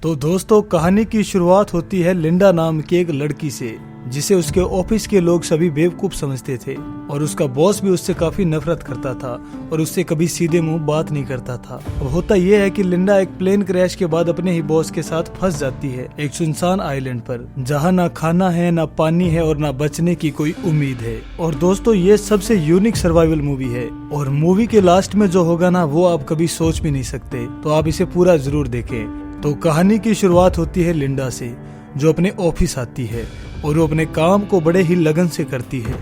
तो दोस्तों, कहानी की शुरुआत होती है लिंडा नाम की एक लड़की से, जिसे उसके ऑफिस के लोग सभी बेवकूफ समझते थे और उसका बॉस भी उससे काफी नफरत करता था और उससे कभी सीधे मुंह बात नहीं करता था। अब होता यह है कि लिंडा एक प्लेन क्रैश के बाद अपने ही बॉस के साथ फंस जाती है एक सुनसान आइलैंड पर, जहां ना खाना है, ना पानी है और ना बचने की कोई उम्मीद है। और दोस्तों, ये सबसे यूनिक सर्वाइवल मूवी है और मूवी के लास्ट में जो होगा ना, वो आप कभी सोच भी नहीं सकते। तो आप इसे पूरा जरूर देखें। तो कहानी की शुरुआत होती है लिंडा से, जो अपने ऑफिस आती है और वो अपने काम को बड़े ही लगन से करती है,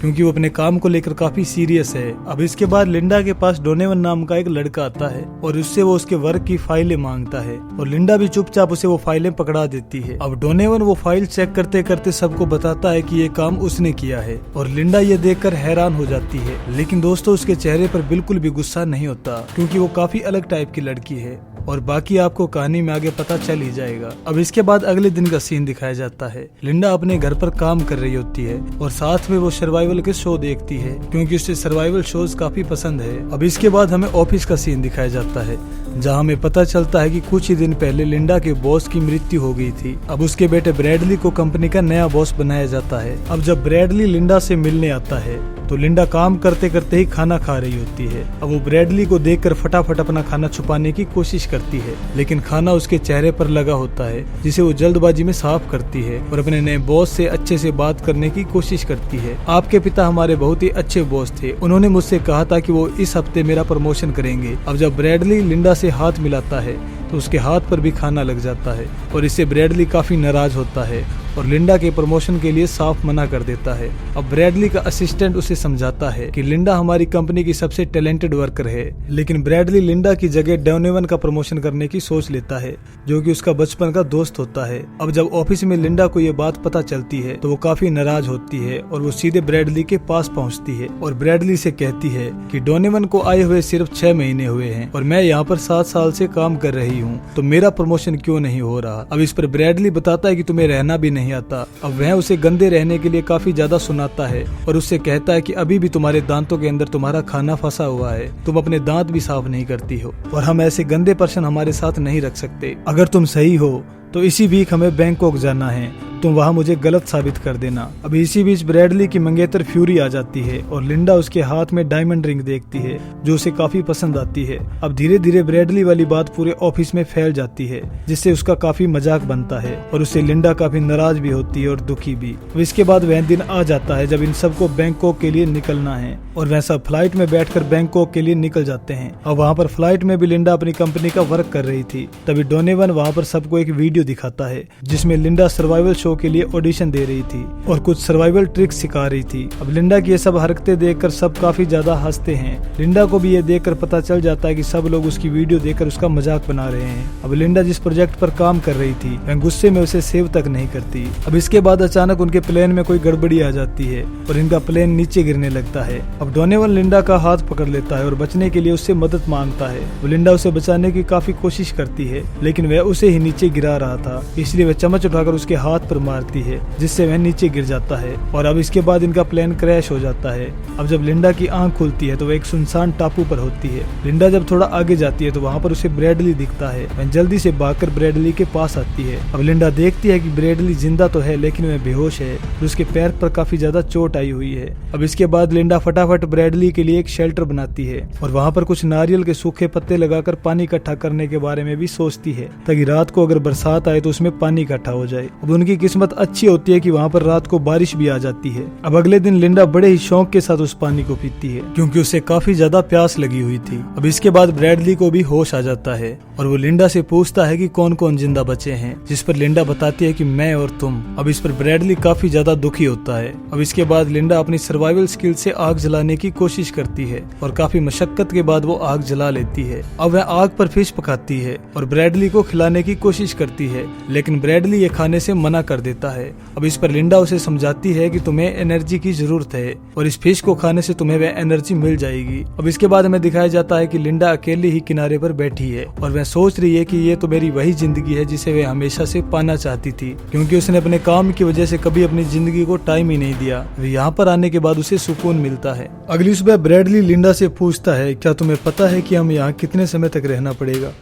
क्योंकि वो अपने काम को लेकर काफी सीरियस है। अब इसके बाद लिंडा के पास डोनेवन नाम का एक लड़का आता है और उससे वो उसके वर्क की फाइलें मांगता है और लिंडा भी चुपचाप उसे वो फाइलें पकड़ा देती है। अब डोनेवन वो फाइल चेक करते करते सबको बताता है कि ये काम उसने किया है और लिंडा ये देखकर हैरान हो जाती है। लेकिन दोस्तों, उसके चेहरे पर बिल्कुल भी गुस्सा नहीं होता, क्योंकि वो काफी अलग टाइप की लड़की है और बाकी आपको कहानी में आगे पता चल ही जाएगा। अब इसके बाद अगले दिन का सीन दिखाया जाता है। लिंडा अपने घर पर काम कर रही होती है और साथ में वो सर्वाइवल के शो देखती है, क्योंकि उसे सर्वाइवल शोज काफी पसंद है। अब इसके बाद हमें ऑफिस का सीन दिखाया जाता है, जहां हमें पता चलता है कि कुछ ही दिन पहले लिंडा के बॉस की मृत्यु हो गई थी। अब उसके बेटे ब्रैडली को कंपनी का नया बॉस बनाया जाता है। अब जब ब्रैडली लिंडा से मिलने आता है तो लिंडा काम करते करते ही खाना खा रही होती है। अब वो ब्रैडली को देखकर फटाफट अपना खाना छुपाने की कोशिश करती है, लेकिन खाना उसके चेहरे पर लगा होता है, जिसे वो जल्दबाजी में साफ करती है और अपने नए बॉस से अच्छे से बात करने की कोशिश करती है। आपके पिता हमारे बहुत ही अच्छे बॉस थे, उन्होंने मुझसे कहा था कि वो इस हफ्ते मेरा प्रमोशन करेंगे। अब जब ब्रैडली लिंडा से हाथ मिलाता है तो उसके हाथ पर भी खाना लग जाता है और इससे ब्रैडली काफी नाराज होता है और लिंडा के प्रमोशन के लिए साफ मना कर देता है। अब ब्रैडली का असिस्टेंट उसे समझाता है कि लिंडा हमारी कंपनी की सबसे टैलेंटेड वर्कर है, लेकिन ब्रैडली लिंडा की जगह डोनेवन का प्रमोशन करने की सोच लेता है, जो कि उसका बचपन का दोस्त होता है। अब जब ऑफिस में लिंडा को ये बात पता चलती है तो वो काफी नाराज होती है और वो सीधे ब्रैडली के पास पहुंचती है और ब्रैडली से कहती है कि डोनेवन को आए हुए सिर्फ 6 महीने हुए हैं और मैं यहाँ पर 7 साल से काम कर रही हूँ, तो मेरा प्रमोशन क्यों नहीं हो रहा। अब इस पर ब्रैडली बताता है कि तुम्हें रहना भी नहीं आता। अब वह उसे गंदे रहने के लिए काफी ज्यादा सुनाता है और उससे कहता है कि अभी भी तुम्हारे दांतों के अंदर तुम्हारा खाना फंसा हुआ है, तुम अपने दांत भी साफ नहीं करती हो और हम ऐसे गंदे पर्सन हमारे साथ नहीं रख सकते। अगर तुम सही हो तो इसी वीक हमें बैंकॉक जाना है, तुम वहाँ मुझे गलत साबित कर देना। अब इसी बीच ब्रैडली की मंगेतर फ्यूरी आ जाती है और लिंडा उसके हाथ में डायमंड रिंग देखती है, जो उसे काफी पसंद आती है। अब धीरे धीरे ब्रैडली वाली बात पूरे ऑफिस में फैल जाती है, जिससे उसका काफी मजाक बनता है और उससे लिंडा काफी नाराज भी होती है और दुखी भी। अब इसके बाद वह दिन आ जाता है जब इन सबको बैंकॉक के लिए निकलना है और वह सब फ्लाइट में बैठकर बैंकॉक के लिए निकल जाते हैं। अब वहाँ पर फ्लाइट में भी लिंडा अपनी कंपनी का वर्क कर रही थी। तभी डोनेवन वहाँ पर सबको एक वीडियो दिखाता है, जिसमें लिंडा सर्वाइवल शो के लिए ऑडिशन दे रही थी और कुछ सर्वाइवल ट्रिक्स सिखा रही थी। अब लिंडा की ये सब हरकतें देखकर सब काफी ज्यादा हंसते हैं। लिंडा को भी ये देखकर पता चल जाता है कि सब लोग उसकी वीडियो देखकर उसका मजाक बना रहे हैं। अब लिंडा जिस प्रोजेक्ट पर काम कर रही थी, वह गुस्से में उसे सेव तक नहीं करती। अब इसके बाद अचानक उनके प्लेन में कोई गड़बड़ी आ जाती है और इनका प्लेन नीचे गिरने लगता है। अब डोनेवन लिंडा का हाथ पकड़ लेता है और बचने के लिए उससे मदद मांगता है। वो लिंडा उसे बचाने की काफी कोशिश करती है, लेकिन वह उसे ही नीचे गिरा रहा था, इसलिए वह चम्मच उठाकर उसके हाथ पर मारती है, जिससे वह नीचे गिर जाता है। और अब इसके बाद इनका प्लेन क्रैश हो जाता है। अब जब लिंडा की आंख खुलती है तो वह एक सुनसान टापू पर होती है। लिंडा जब थोड़ा आगे जाती है तो वहाँ पर उसे ब्रैडली दिखता है। वह जल्दी से भागकर ब्रैडली के पास आती है। अब लिंडा देखती है कि ब्रैडली जिंदा तो है, लेकिन वह बेहोश है और उसके पैर पर काफी ज्यादा चोट आई हुई है। अब इसके बाद लिंडा फटाफट ब्रैडली के लिए एक शेल्टर बनाती है और वहाँ पर कुछ नारियल के सूखे पत्ते लगाकर पानी इकट्ठा करने के बारे में भी सोचती है, ताकि रात को अगर बरसात आए तो उसमें पानी इकट्ठा हो जाए। अब उनकी किस्मत अच्छी होती है कि वहाँ पर रात को बारिश भी आ जाती है। अब अगले दिन लिंडा बड़े ही शौक के साथ उस पानी को पीती है, क्योंकि उसे काफी ज्यादा प्यास लगी हुई थी। अब इसके बाद ब्रैडली को भी होश आ जाता है और वो लिंडा से पूछता है कि कौन कौन जिंदा बचे हैं, जिस पर लिंडा बताती है कि मैं और तुम। अब इस पर ब्रैडली काफी ज्यादा दुखी होता है। अब इसके बाद लिंडा अपनी सर्वाइवल स्किल से आग जलाने की कोशिश करती है और काफी मशक्कत के बाद वो आग जला लेती है। अब वह आग पर फिश पकाती है और ब्रैडली को खिलाने की कोशिश करती है, लेकिन ब्रैडली ये खाने से मना कर देता है। अब इस पर लिंडा उसे समझाती है कि तुम्हें एनर्जी की जरूरत है और इस फिश को खाने से तुम्हें वह एनर्जी मिल जाएगी। अब इसके बाद हमें दिखाया जाता है कि लिंडा अकेली ही किनारे पर बैठी है और वह सोच रही है कि ये तो मेरी वही जिंदगी है जिसे वह हमेशा से पाना चाहती थी, क्योंकि उसने अपने काम की वजह से कभी अपनी जिंदगी को टाइम ही नहीं दिया। यहाँ पर आने के बाद उसे सुकून मिलता है। अगली सुबह ब्रैडली लिंडा से पूछता है, क्या तुम्हें पता है कि हम यहाँ कितने समय तक रहना पड़ेगा।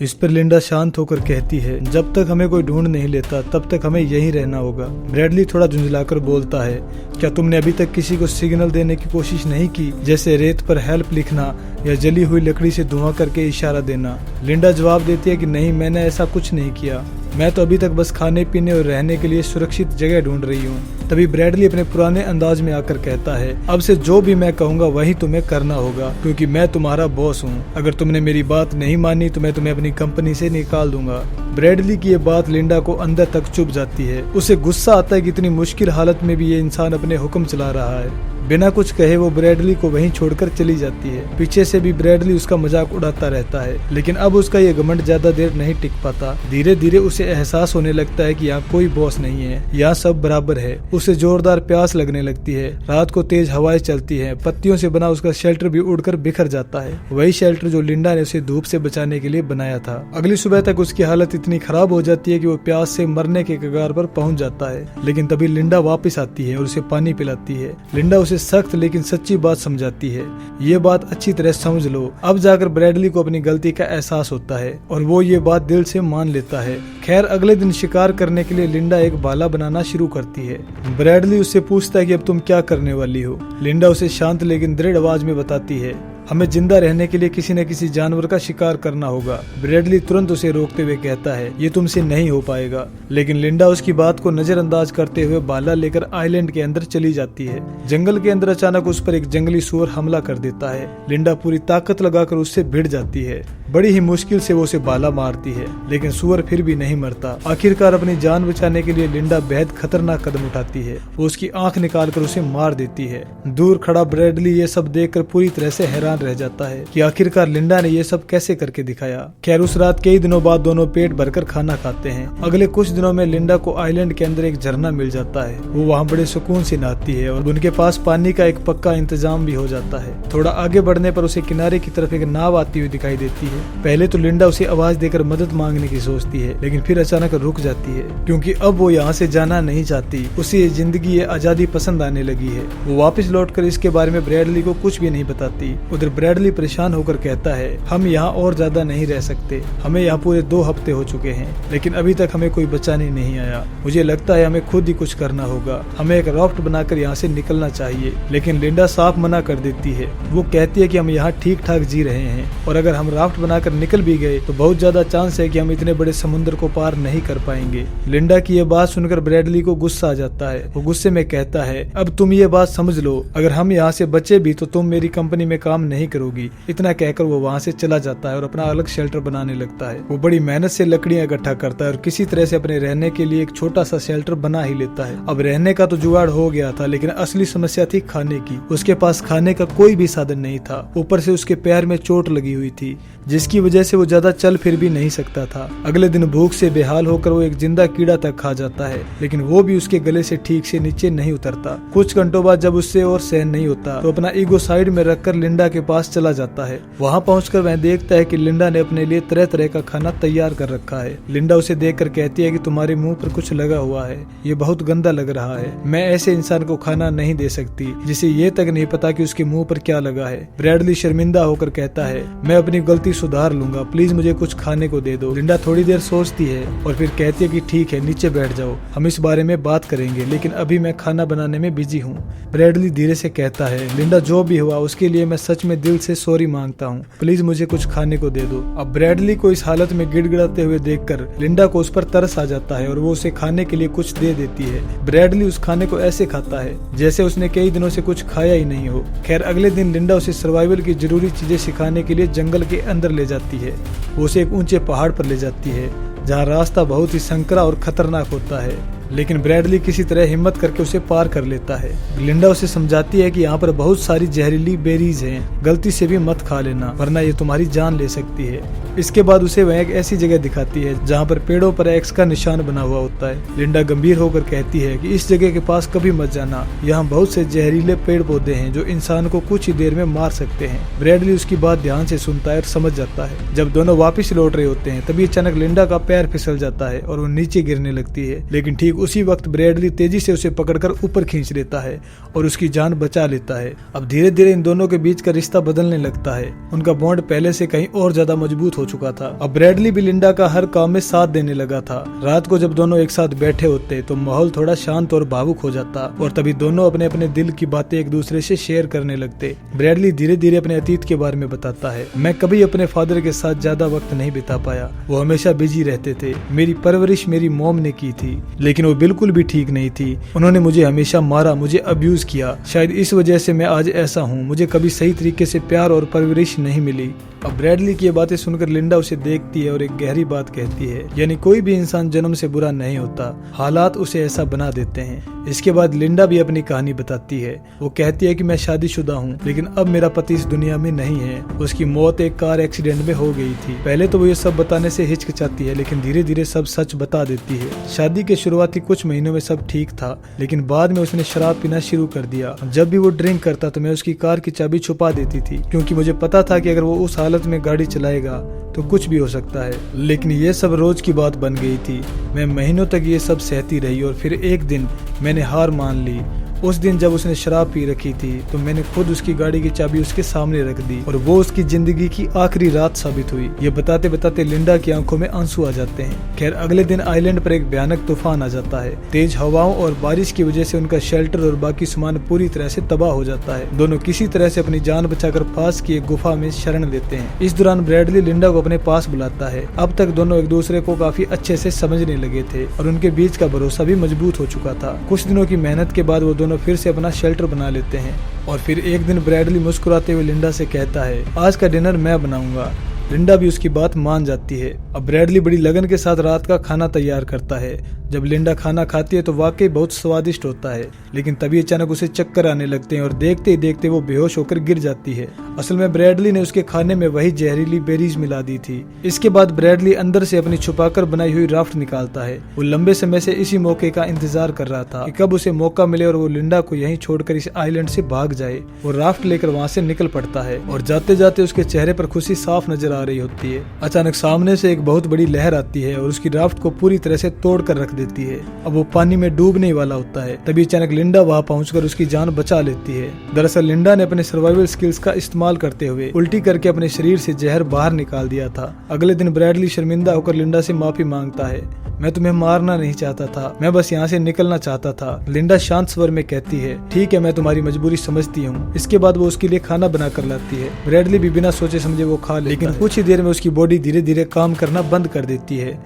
इस पर लिंडा शांत होकर कहती है, जब तक हमें कोई ढूंढ नहीं लेता तब तक हमें यहीं रहना होगा। ब्रैडली थोड़ा झुंझलाकर बोलता है, क्या तुमने अभी तक किसी को सिग्नल देने की कोशिश नहीं की, जैसे रेत पर हेल्प लिखना या जली हुई लकड़ी से धुआं करके इशारा देना? लिंडा जवाब देती है कि नहीं, मैंने ऐसा कुछ नहीं किया। मैं तो अभी तक बस खाने पीने और रहने के लिए सुरक्षित जगह ढूंढ रही हूँ। तभी ब्रैडली अपने पुराने अंदाज में आकर कहता है, अब से जो भी मैं कहूँगा वही तुम्हें करना होगा, क्योंकि मैं तुम्हारा बॉस हूँ। अगर तुमने मेरी बात नहीं मानी तो मैं तुम्हें अपनी कंपनी से निकाल दूंगा। ब्रैडली की ये बात लिंडा को अंदर तक चुभ जाती है। उसे गुस्सा आता है कि इतनी मुश्किल हालत में भी ये इंसान अपने हुक्म चला रहा है। बिना कुछ कहे वो ब्रैडली को वहीं छोड़कर चली जाती है। पीछे से भी ब्रैडली उसका मजाक उड़ाता रहता है, लेकिन अब उसका ये घमंड ज्यादा देर नहीं टिक पाता। धीरे धीरे उसे एहसास होने लगता है कि यहाँ कोई बॉस नहीं है, यहाँ सब बराबर है। उसे जोरदार प्यास लगने लगती है। रात को तेज हवाएं चलती है। पत्तियों से बना उसका शेल्टर भी उड़कर बिखर जाता है, वही शेल्टर जो लिंडा ने उसे धूप से बचाने के लिए बनाया था। अगली सुबह तक उसकी हालत इतनी खराब हो जाती है कि वो प्यास से मरने के कगार पर पहुंच जाता है। लेकिन तभी लिंडा वापस आती है और उसे पानी पिलाती है। लिंडा उसे सख्त लेकिन सच्ची बात समझाती है। ये बात अच्छी तरह समझ लो। अब जाकर ब्रैडली को अपनी गलती का एहसास होता है और वो ये बात दिल से मान लेता है। खैर, अगले दिन शिकार करने के लिए लिंडा एक भाला बनाना शुरू करती है। ब्रैडली उससे पूछता है कि अब तुम क्या करने वाली हो। लिंडा उसे शांत लेकिन दृढ़ आवाज में बताती है, हमें जिंदा रहने के लिए किसी न किसी जानवर का शिकार करना होगा। ब्रैडली तुरंत उसे रोकते हुए कहता है, ये तुमसे नहीं हो पाएगा। लेकिन लिंडा उसकी बात को नजरअंदाज करते हुए भाला लेकर आइलैंड के अंदर चली जाती है। जंगल के अंदर अचानक उस पर एक जंगली सूअर हमला कर देता है। लिंडा पूरी ताकत लगाकर उससे भिड़ जाती है। बड़ी ही मुश्किल से वो उसे भाला मारती है, लेकिन सूअर फिर भी नहीं मरता। आखिरकार अपनी जान बचाने के लिए लिंडा बेहद खतरनाक कदम उठाती है। वो उसकी आंख निकालकर उसे मार देती है। दूर खड़ा ब्रैडली ये सब देखकर पूरी तरह से हैरान रह जाता है कि आखिरकार लिंडा ने ये सब कैसे करके दिखाया। खैर, उस रात कई दिनों बाद दोनों पेट भरकर खाना खाते हैं। अगले कुछ दिनों में लिंडा को आइलैंड के अंदर एक झरना मिल जाता है। वो वहाँ बड़े सुकून से नहाती है और उनके पास पानी का एक पक्का इंतजाम भी हो जाता है। थोड़ा आगे बढ़ने पर उसे किनारे की तरफ एक नाव आती हुई दिखाई देती है। पहले तो लिंडा उसे आवाज देकर मदद मांगने की सोचती है, लेकिन फिर अचानक रुक जाती है, क्योंकि अब वो यहाँ से जाना नहीं चाहती। उसे ये जिंदगी, ये आजादी पसंद आने लगी है। वो वापस लौटकर इसके बारे में ब्रैडली को कुछ भी नहीं बताती। उधर ब्रैडली परेशान होकर कहता है, हम यहाँ और ज्यादा नहीं रह सकते। हमें यहाँ पूरे 2 हफ्ते हो चुके हैं, लेकिन अभी तक हमें कोई बचाने नहीं आया। मुझे लगता है हमें खुद ही कुछ करना होगा। हमें एक राफ्ट बनाकर यहाँ से निकलना चाहिए। लेकिन लिंडा साफ मना कर देती है। वो कहती है कि हम यहाँ ठीक ठाक जी रहे हैं, और अगर हम राफ्ट बनाकर निकल भी गए तो बहुत ज्यादा चांस है कि हम इतने बड़े समुद्र को पार नहीं कर पाएंगे। लिंडा की ये बात सुनकर ब्रैडली को गुस्सा आ जाता है। वो गुस्से में कहता है, अब तुम ये बात समझ लो, अगर हम यहाँ से बचे भी तो तुम मेरी कंपनी में काम नहीं करोगी। इतना कहकर वो वहाँ से चला जाता है और अपना अलग शेल्टर बनाने लगता है। वो बड़ी मेहनत से लकड़ियां इकट्ठा करता है और किसी तरह से अपने रहने के लिए एक छोटा सा शेल्टर बना ही लेता है। अब रहने का तो जुगाड़ हो गया था, लेकिन असली समस्या थी खाने की। उसके पास खाने का कोई भी साधन नहीं था। ऊपर से उसके पैर में चोट लगी हुई थी, जिसकी वजह से वो ज्यादा चल फिर भी नहीं सकता था। अगले दिन भूख से बेहाल होकर वो एक जिंदा कीड़ा तक खा जाता है, लेकिन वो भी उसके गले से ठीक से नीचे नहीं उतरता। कुछ घंटों बाद जब उससे और सहन नहीं होता तो अपना ईगो साइड में रखकर लिंडा के पास चला जाता है। वहाँ पहुंचकर वह देखता है कि लिंडा ने अपने लिए तरह तरह का खाना तैयार कर रखा है। लिंडा उसे देखकर कहती है कि तुम्हारे मुंह पर कुछ लगा हुआ है, ये बहुत गंदा लग रहा है। मैं ऐसे इंसान को खाना नहीं दे सकती जिसे ये तक नहीं पता कि उसके मुंह पर क्या लगा है। ब्रैडली शर्मिंदा होकर कहता है, मैं अपनी गलती सुधार लूंगा, प्लीज मुझे कुछ खाने को दे दो। लिंडा थोड़ी देर सोचती है और फिर कहती है कि ठीक है, नीचे बैठ जाओ, हम इस बारे में बात करेंगे, लेकिन अभी मैं खाना बनाने में बिजी हूँ। ब्रैडली धीरे से कहता है, लिंडा जो भी हुआ उसके लिए मैं सच में दिल से सॉरी मांगता हूँ, प्लीज मुझे कुछ खाने को दे दो। अब ब्रैडली को इस हालत में गिड़गिड़ाते हुए देखकर लिंडा को उस पर तरस आ जाता है और वो उसे खाने के लिए कुछ दे देती है। ब्रैडली उस खाने को ऐसे खाता है जैसे उसने कई दिनों से कुछ खाया ही नहीं हो। खैर, अगले दिन लिंडा उसे सर्वाइवल की जरूरी चीजें सिखाने के लिए जंगल के अंदर ले जाती है। वो उसे एक ऊंचे पहाड़ पर ले जाती है जहाँ रास्ता बहुत ही संकरा और खतरनाक होता है, लेकिन ब्रैडली किसी तरह हिम्मत करके उसे पार कर लेता है। लिंडा उसे समझाती है कि यहाँ पर बहुत सारी जहरीली बेरीज हैं, गलती से भी मत खा लेना वरना ये तुम्हारी जान ले सकती है। इसके बाद उसे वह एक ऐसी जगह दिखाती है जहाँ पर पेड़ों पर एक्स का निशान बना हुआ होता है। लिंडा गंभीर होकर कहती है कि इस जगह के पास कभी मत जाना, यहाँ बहुत से जहरीले पेड़ पौधे हैं जो इंसान को कुछ ही देर में मार सकते हैं। ब्रैडली उसकी बात ध्यान से सुनता है और समझ जाता है। जब दोनों वापिस लौट रहे होते हैं तभी अचानक लिंडा का पैर फिसल जाता है और वो नीचे गिरने लगती है, लेकिन ठीक उसी वक्त ब्रैडली तेजी से उसे पकड़कर ऊपर खींच लेता है और उसकी जान बचा लेता है। अब धीरे धीरे इन दोनों के बीच का रिश्ता बदलने लगता है। उनका बॉन्ड पहले से कहीं और ज्यादा मजबूत हो चुका था। अब ब्रैडली भी लिंडा का हर काम में साथ देने लगा था। रात को जब दोनों एक साथ बैठे होते तो माहौल थोड़ा शांत और भावुक हो जाता और तभी दोनों अपने अपने दिल की बातें एक दूसरे से शेयर करने लगते। ब्रैडली धीरे धीरे अपने अतीत के बारे में बताता है। मैं कभी अपने फादर के साथ ज्यादा वक्त नहीं बिता पाया। वो हमेशा बिजी रहते थे। मेरी परवरिश मेरी मॉम ने की थी, लेकिन वो बिल्कुल भी ठीक नहीं थी। उन्होंने मुझे हमेशा मारा, मुझे अब्यूज किया। शायद इस वजह से मैं आज ऐसा हूँ। मुझे कभी सही तरीके से प्यार और परवरिश नहीं मिली। अब ब्रैडली की ये बातें सुनकर लिंडा उसे देखती है और एक गहरी बात कहती है, यानी कोई भी इंसान जन्म से बुरा नहीं होता, हालात उसे ऐसा बना देते हैं। इसके बाद लिंडा भी अपनी कहानी बताती है। वो कहती है कि मैं शादीशुदा हूँ, लेकिन अब मेरा पति इस दुनिया में नहीं है। उसकी मौत एक कार एक्सीडेंट में हो गई थी। पहले तो वो ये सब बताने से हिचकिचाती है, लेकिन धीरे धीरे सब सच बता देती है। शादी के शुरुआती कुछ महीनों में सब ठीक था, लेकिन बाद में उसने शराब पीना शुरू कर दिया। जब भी वो ड्रिंक करता तो मैं उसकी कार की चाबी छुपा देती थी, क्योंकि मुझे पता था कि अगर वो उस हालत में गाड़ी चलाएगा तो कुछ भी हो सकता है। लेकिन ये सब रोज की बात बन गई थी। मैं महीनों तक ये सब सहती रही और फिर एक दिन मैंने हार मान ली। उस दिन जब उसने शराब पी रखी थी तो मैंने खुद उसकी गाड़ी की चाबी उसके सामने रख दी और वो उसकी जिंदगी की आखिरी रात साबित हुई। ये बताते बताते लिंडा की आंखों में आंसू आ जाते हैं। खैर अगले दिन आइलैंड पर एक भयानक तूफान आ जाता है। तेज हवाओं और बारिश की वजह से उनका शेल्टर और बाकी सामान पूरी तरह से तबाह हो जाता है। दोनों किसी तरह से अपनी जान बचाकर पास की एक गुफा में शरण लेते हैं। इस दौरान ब्रैडली लिंडा को अपने पास बुलाता है। अब तक दोनों एक दूसरे को काफी अच्छे से समझने लगे थे और उनके बीच का भरोसा भी मजबूत हो चुका था। कुछ दिनों की मेहनत के बाद वो दोनों फिर से अपना शेल्टर बना लेते हैं और फिर एक दिन ब्रैडली मुस्कुराते हुए लिंडा से कहता है, आज का डिनर मैं बनाऊंगा। लिंडा भी उसकी बात मान जाती है। अब ब्रैडली बड़ी लगन के साथ रात का खाना तैयार करता है। जब लिंडा खाना खाती है तो वाकई बहुत स्वादिष्ट होता है, लेकिन तभी अचानक उसे चक्कर आने लगते हैं और देखते ही देखते वो बेहोश होकर गिर जाती है। असल में ब्रैडली ने उसके खाने में वही जहरीली बेरीज मिला दी थी। इसके बाद ब्रैडली अंदर से अपनी छुपाकर बनाई हुई राफ्ट निकालता है। वो लंबे समय से इसी मौके का इंतजार कर रहा था कि कब उसे मौका मिले और वो लिंडा को यहीं छोड़कर इस आइलैंड से भाग जाए। वो राफ्ट लेकर वहाँ से निकल पड़ता है और जाते जाते उसके चेहरे पर खुशी साफ नजर आ रही होती है। अचानक सामने से एक बहुत बड़ी लहर आती है और उसकी राफ्ट को पूरी तरह से तोड़ कर रख देती है। अब वो पानी में डूबने वाला होता है। तभी अचानक लिंडा वहाँ पहुंचकर उसकी जान बचा लेती है। दरअसल लिंडा ने अपने सर्वाइवल स्किल्स का इस्तेमाल करते हुए उल्टी करके अपने शरीर से जहर बाहर निकाल दिया था। अगले दिन ब्रैडली शर्मिंदा होकर लिंडा से माफी मांगता है। मैं तुम्हें मारना नहीं चाहता था, मैं बस यहाँ से निकलना चाहता था। लिंडा शांत स्वर में कहती है, ठीक है, मैं तुम्हारी मजबूरी समझती हूँ। इसके बाद वो उसके लिए खाना बना कर लाती है। ब्रैडली भी बिना सोचे समझे वो खा लेकिन कुछ ही देर में उसकी बॉडी धीरे धीरे काम करना बंद कर देती है।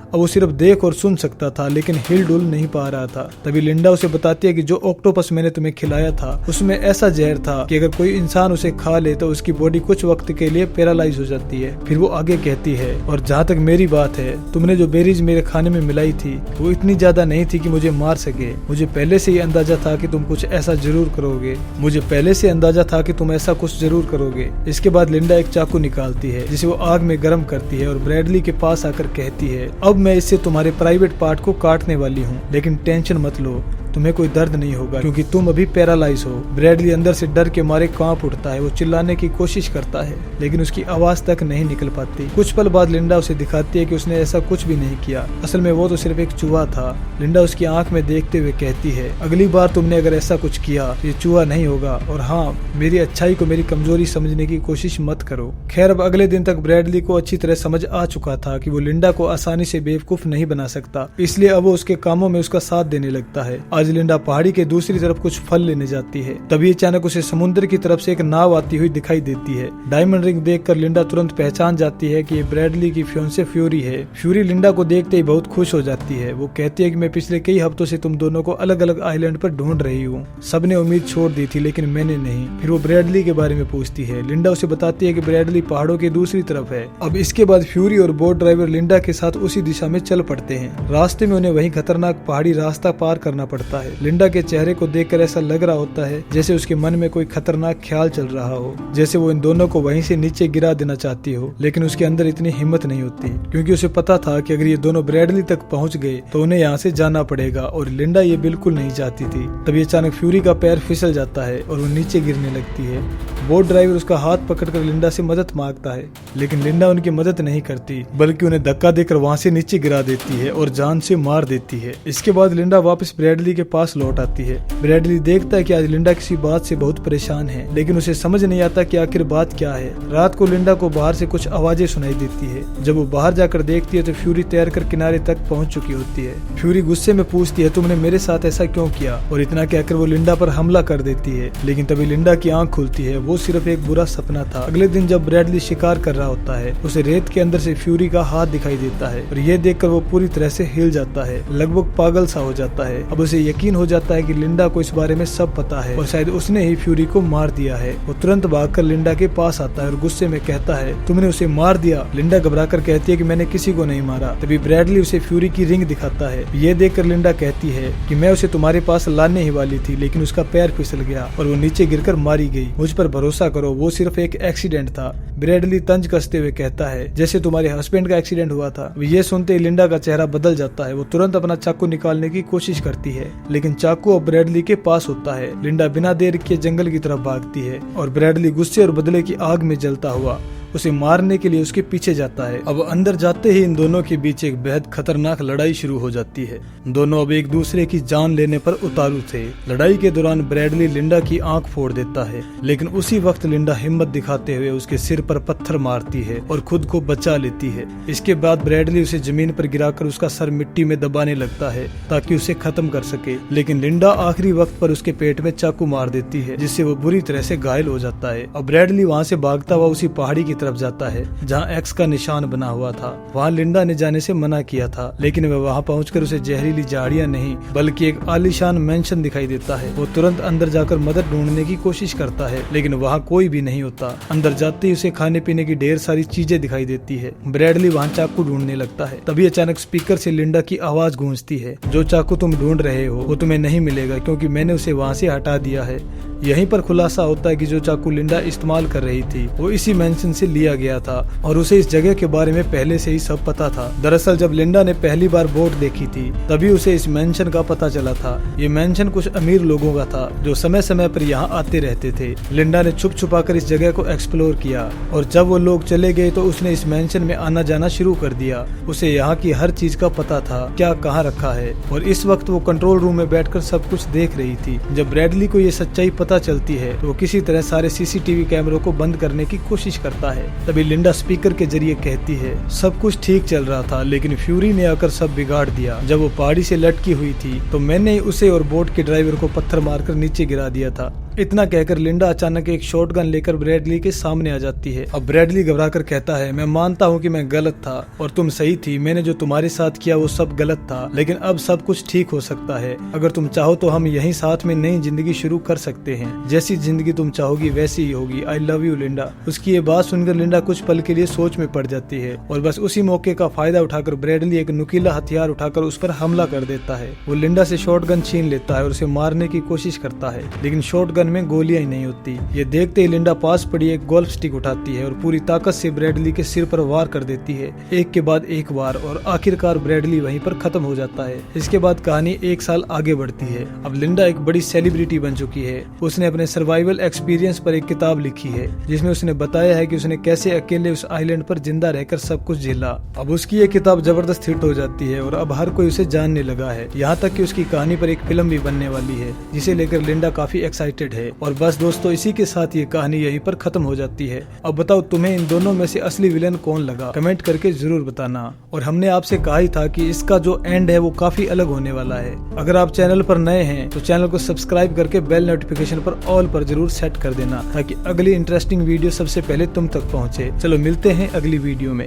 अब वो सिर्फ देख और सुन सकता था, लेकिन हिल डुल नहीं पा रहा था। तभी लिंडा उसे बताती है कि जो ऑक्टोपस मैंने तुम्हें खिलाया था उसमें ऐसा जहर था कि अगर कोई इंसान उसे खा ले तो उसकी बॉडी कुछ वक्त के लिए पैरालाइज हो जाती है। फिर वो आगे कहती है, और जहाँ तक मेरी बात है, तुमने जो बेरीज मेरे खाने में मिलाई थी वो इतनी ज्यादा नहीं थी कि मुझे मार सके। मुझे पहले से ही अंदाजा था कि तुम कुछ ऐसा जरूर करोगे। मुझे पहले से अंदाजा था कि तुम ऐसा कुछ जरूर करोगे। इसके बाद लिंडा एक चाकू निकालती है जिसे वो आग में गर्म करती है और ब्रैडली के पास आकर कहती है, अब मैं इससे तुम्हारे प्राइवेट पार्ट को काटने वाली हूँ, लेकिन टेंशन मत लो, तुम्हें कोई दर्द नहीं होगा क्योंकि तुम अभी पैरालाइज हो। ब्रैडली अंदर से डर के मारे कांप उठता है। वो चिल्लाने की कोशिश करता है लेकिन उसकी आवाज तक नहीं निकल पाती। कुछ पल बाद लिंडा उसे दिखाती है कि उसने ऐसा कुछ भी नहीं किया। असल में वो तो सिर्फ एक चूहा था। लिंडा उसकी आंख में देखते हुए कहती है, अगली बार तुमने अगर ऐसा कुछ किया तो ये चूहा नहीं होगा, और हाँ, मेरी अच्छाई को मेरी कमजोरी समझने की कोशिश मत करो। खैर अब अगले दिन तक ब्रैडली को अच्छी तरह समझ आ चुका था कि वो लिंडा को आसानी से बेवकूफ नहीं बना सकता, इसलिए अब वो उसके कामों में उसका साथ देने लगता है। आज लिंडा पहाड़ी के दूसरी तरफ कुछ फल लेने जाती है। तभी अचानक उसे समुद्र की तरफ से एक नाव आती हुई दिखाई देती है। डायमंड रिंग देखकर लिंडा तुरंत पहचान जाती है कि ये ब्रैडली की फियोंसे फ्यूरी है। फ्यूरी लिंडा को देखते ही बहुत खुश हो जाती है। वो कहती है कि मैं पिछले कई हफ्तों से तुम दोनों को अलग अलग आइलैंड पर ढूंढ रही हूँ। सबने उम्मीद छोड़ दी थी लेकिन मैंने नहीं। फिर वो ब्रैडली के बारे में पूछती है। लिंडा उसे बताती है कि ब्रैडली पहाड़ों के दूसरी तरफ है। अब इसके बाद फ्यूरी और बोट ड्राइवर लिंडा के साथ उसी दिशा में चल पड़ते हैं। रास्ते में उन्हें वही खतरनाक पहाड़ी रास्ता पार करना पड़ता होता है। लिंडा के चेहरे को देखकर ऐसा लग रहा होता है जैसे उसके मन में कोई खतरनाक ख्याल चल रहा हो, जैसे वो इन दोनों को वहीं से नीचे गिरा देना चाहती हो, लेकिन उसके अंदर इतनी हिम्मत नहीं होती क्योंकि उसे पता था कि अगर ये दोनों ब्रैडली तक पहुंच गए तो उन्हें यहाँ से जाना पड़ेगा और लिंडा ये बिल्कुल नहीं चाहती थी। तभी अचानक फ्यूरी का पैर फिसल जाता है और वो नीचे गिरने लगती है। बोट ड्राइवर उसका हाथ पकड़कर लिंडा से मदद मांगता है, लेकिन लिंडा उनकी मदद नहीं करती बल्कि उन्हें धक्का देकर वहाँ से नीचे गिरा देती है और जान से मार देती है। इसके बाद लिंडा वापस ब्रैडली के पास लौट आती है। ब्रैडली देखता है कि आज लिंडा किसी बात से बहुत परेशान है, लेकिन उसे समझ नहीं आता कि आखिर बात क्या है। रात को लिंडा को बाहर से कुछ आवाजें सुनाई देती है। जब वो बाहर जाकर देखती है तो फ्यूरी तैरकर किनारे तक पहुंच चुकी होती है। फ्यूरी गुस्से में पूछती है, तुमने मेरे साथ ऐसा क्यों किया? और इतना कहकर वो लिंडा पर हमला कर देती है, लेकिन तभी लिंडा की आंख खुलती है। वो सिर्फ एक बुरा सपना था। अगले दिन जब ब्रैडली शिकार कर रहा होता है, उसे रेत के अंदर से फ्यूरी का हाथ दिखाई देता है और ये देखकर वो पूरी तरह से हिल जाता है, लगभग पागल सा हो जाता है। अब उसे यकीन हो जाता है कि लिंडा को इस बारे में सब पता है और शायद उसने ही फ्यूरी को मार दिया है। वो तुरंत भागकर लिंडा के पास आता है और गुस्से में कहता है, तुमने उसे मार दिया? लिंडा घबराकर कहती है कि मैंने किसी को नहीं मारा। तभी ब्रैडली उसे फ्यूरी की रिंग दिखाता है। ये देखकर लिंडा कहती है कि मैं उसे तुम्हारे पास लाने ही वाली थी, लेकिन उसका पैर फिसल गया और वो नीचे गिरकर मारी गई। मुझ पर भरोसा करो, वो सिर्फ एक एक्सीडेंट था। ब्रैडली तंज कसते हुए कहता है, जैसे तुम्हारे हस्बैंड का एक्सीडेंट हुआ था। ये सुनते ही लिंडा का चेहरा बदल जाता है। वो तुरंत अपना चाकू निकालने की कोशिश करती है, लेकिन चाकू अब ब्रैडली के पास होता है। लिंडा बिना देर के जंगल की तरफ भागती है और ब्रैडली गुस्से और बदले की आग में जलता हुआ उसे मारने के लिए उसके पीछे जाता है। अब अंदर जाते ही इन दोनों के बीच एक बेहद खतरनाक लड़ाई शुरू हो जाती है। दोनों अब एक दूसरे की जान लेने पर उतारू थे। लड़ाई के दौरान ब्रैडली लिंडा की आंख फोड़ देता है, लेकिन उसी वक्त लिंडा हिम्मत दिखाते हुए उसके सिर पर पत्थर मारती है और खुद को बचा लेती है। इसके बाद ब्रैडली उसे जमीन पर गिराकर उसका सर मिट्टी में दबाने लगता है ताकि उसे खत्म कर सके, लेकिन लिंडा आखिरी वक्त पर उसके पेट में चाकू मार देती है, जिससे वो बुरी तरह से घायल हो जाता है। अब ब्रैडली वहाँ से भागता हुआ उसी पहाड़ी की तरफ जाता है जहाँ एक्स का निशान बना हुआ था। वहाँ लिंडा ने जाने से मना किया था, लेकिन वह वहाँ पहुंचकर उसे जहरीली झाड़ियाँ नहीं बल्कि एक आलीशान मेंशन दिखाई देता है। वो तुरंत अंदर जाकर मदद ढूंढने की कोशिश करता है, लेकिन वहाँ कोई भी नहीं होता। अंदर जाते ही उसे खाने पीने की ढेर सारी चीजें दिखाई देती है। ब्रैडली वहाँ चाकू ढूंढने लगता है। तभी अचानक स्पीकर से लिंडा की आवाज गूंजती है, जो चाकू तुम ढूंढ रहे हो वो तुम्हें नहीं मिलेगा क्योंकि मैंने उसे वहाँ से हटा दिया है। यहीं पर खुलासा होता है कि जो चाकू लिंडा इस्तेमाल कर रही थी वो इसी मेंशन से लिया गया था और उसे इस जगह के बारे में पहले से ही सब पता था। दरअसल जब लिंडा ने पहली बार बोट देखी थी तभी उसे इस मेंशन का पता चला था। ये मेंशन कुछ अमीर लोगों का था जो समय समय पर यहाँ आते रहते थे। लिंडा ने छुप छुपा कर इस जगह को एक्सप्लोर किया और जब वो लोग चले गए तो उसने इस मेंशन में आना जाना शुरू कर दिया। उसे यहाँ की हर चीज का पता था, क्या कहाँ रखा है, और इस वक्त वो कंट्रोल रूम में बैठकर सब कुछ देख रही थी। जब ब्रैडली को ये सच्चाई पता चलती है तो वो किसी तरह सारे सीसीटीवी कैमरों को बंद करने की कोशिश करता है। तभी लिंडा स्पीकर के जरिए कहती है, सब कुछ ठीक चल रहा था लेकिन फ्यूरी ने आकर सब बिगाड़ दिया। जब वो पहाड़ी से लटकी हुई थी तो मैंने उसे और बोट के ड्राइवर को पत्थर मारकर नीचे गिरा दिया था। इतना कहकर लिंडा अचानक एक शॉटगन लेकर ब्रैडली के सामने आ जाती है। अब ब्रैडली घबराकर कहता है, मैं मानता हूँ कि मैं गलत था और तुम सही थी। मैंने जो तुम्हारे साथ किया वो सब गलत था, लेकिन अब सब कुछ ठीक हो सकता है। अगर तुम चाहो तो हम यहीं साथ में नई जिंदगी शुरू कर सकते हैं। जैसी जिंदगी तुम चाहोगी वैसी ही होगी। I love you Linda. उसकी ये बात सुनकर लिंडा कुछ पल के लिए सोच में पड़ जाती है और बस उसी मौके का फायदा उठाकर ब्रैडली एक नुकीला हथियार उठाकर उस पर हमला कर देता है। वो लिंडा से शॉटगन छीन लेता है और उसे मारने की कोशिश करता है, लेकिन शॉटगन में गोलियां ही नहीं होती। ये देखते ही लिंडा पास पड़ी एक गोल्फ स्टिक उठाती है और पूरी ताकत से ब्रैडली के सिर पर वार कर देती है, एक के बाद एक वार, और आखिरकार ब्रैडली वहीं पर खत्म हो जाता है। इसके बाद कहानी एक साल आगे बढ़ती है। अब लिंडा एक बड़ी सेलिब्रिटी बन चुकी है। उसने अपने सर्वाइवल एक्सपीरियंस पर एक किताब लिखी है जिसमें उसने बताया है कि उसने कैसे अकेले उस आइलैंड पर जिंदा रहकर सब कुछ झेला। अब उसकी ये किताब जबरदस्त हिट हो जाती है और अब हर कोई उसे जानने लगा है। यहाँ तक कि उसकी कहानी पर एक फिल्म भी बनने वाली है जिसे लेकर लिंडा काफी एक्साइटेड है। और बस दोस्तों, इसी के साथ ये कहानी यहीं पर खत्म हो जाती है। अब बताओ तुम्हें इन दोनों में से असली विलेन कौन लगा? कमेंट करके जरूर बताना। और हमने आपसे कहा ही था कि इसका जो एंड है वो काफी अलग होने वाला है। अगर आप चैनल पर नए हैं तो चैनल को सब्सक्राइब करके बेल नोटिफिकेशन पर ऑल पर जरूर सेट कर देना ताकि अगली इंटरेस्टिंग वीडियो सबसे पहले तुम तक पहुंचे। चलो मिलते हैं अगली वीडियो में।